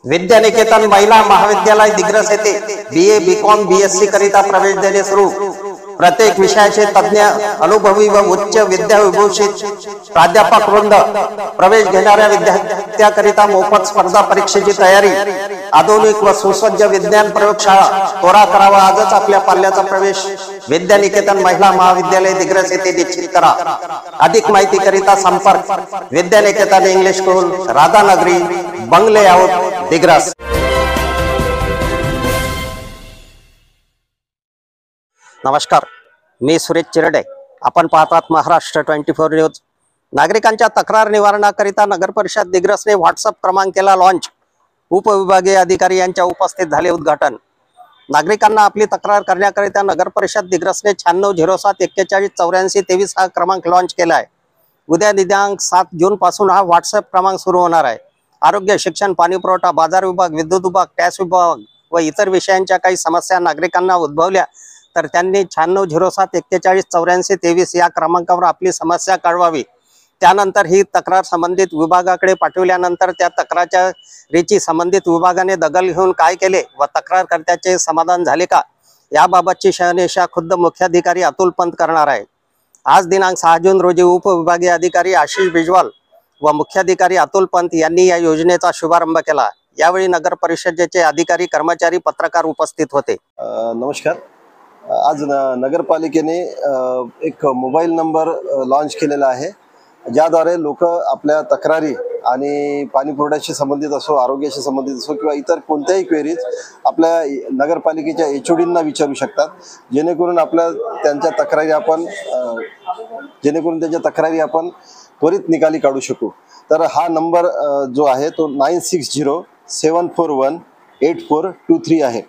विद्यानिकेतन महिला महाविद्यालय दिग्रस येथे BA BCom BSc करिता प्रवेश देणे सुरू। प्रत्येक विषयाचे तज्ञ अनुभवी व उच्च विद्याविभूषित प्राध्यापक वृंद प्रवेश घेणाऱ्या विद्यार्थ्यांकरिता मोफत स्पर्धा परीक्षेची तयारी। आधुनिक व सुसज्ज विज्ञान प्रयोगशाळा त्वरा करावा। आजच आपल्या पाल्याचा प्रवेश विद्यानिकेतन महिला महाविद्यालय दिग्रस येथे निश्चित करा। अधिक माहिती करिता संपर्क विद्यानिकेतन इंग्लिश स्कूल, राधानगरी, बंगले आउट, दिग्रस। नमस्कार, मी सुरेश चिरडे। आपण पाहतात महाराष्ट्र 24 न्यूज। नागरिकांच्या तक्रार निवारणाकरिता नगर परिषद दिग्रसने व्हॉट्सअप क्रमांक केला लॉन्च। उपविभागीय अधिकारी यांच्या उपस्थित झाले उद्घाटन। नागरिकांना आपली तक्रार करण्याकरिता नगर परिषद दिग्रसने 9607 41 84 23 हा क्रमांक लॉन्च केला आहे। उद्या दिनांक 7 जून पासून हा व्हॉट्सअप क्रमांक सुरू होणार आहे। आरोग्य, शिक्षण, पाणी पुरवठा, बाजार विभाग, विद्युत विभाग, टॅक्स विभाग व इतर विषयांच्या काही समस्या नागरिकांना उद्भवल्या तर त्यांनी 9607 41 84 23 या क्रमांकावर आपली समस्या कळवावी। त्यानंतर ही तक्रार संबंधित विभागाकडे पाठवल्यानंतर त्या तक्रारीची संबंधित विभागाने दखल घेऊन काय केले व तक्रारकर्त्याचे समाधान झाले का याबाबतची शहानिशा खुद्द मुख्याधिकारी अतुल पंत करणार आहे। आज दिनांक 6 जून रोजी उपविभागीय अधिकारी आशिष बिजवाल व मुख्याधिकारी अतुल पंत यांनी या योजनेचा शुभारंभ केला। यावेळी नगर परिषदेचे अधिकारी, कर्मचारी, पत्रकार उपस्थित होते। नमस्कार। आज नगरपालिकेने एक मोबाईल नंबर लॉन्च केलेला आहे, ज्याद्वारे लोक आपल्या तक्रारी आणि पाणी पुरवठ्याशी संबंधित असो, आरोग्याशी संबंधित असो किंवा इतर कोणत्याही क्वेरीज आपल्या नगरपालिकेच्या HODंना विचारू शकतात, जेणेकरून त्यांच्या तक्रारी आपण त्वरित निकाली काढू शकू। तर हा नंबर जो आहे तो 9607418423 आहे।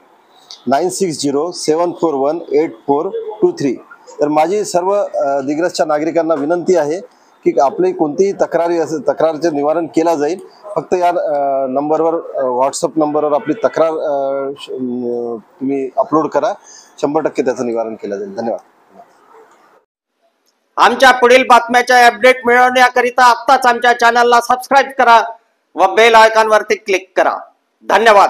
9607418423। तर माझी सर्व दिग्रसच्या नागरिकांना विनंती आहे की आपली कोणतीही तक्रारचे निवारण केला जाईल। फक्त या नंबरवर, व्हॉट्सअप नंबरवर आपली तक्रार तुम्ही अपलोड करा, 100% त्याचं निवारण केलं जाईल। धन्यवाद। आमच्या पुढील बातम्याचे अपडेट मिळवण्याकरिता आत्ताच आमच्या चॅनलला सबस्क्राइब करा व बेल आयकॉनवरती क्लिक करा। धन्यवाद।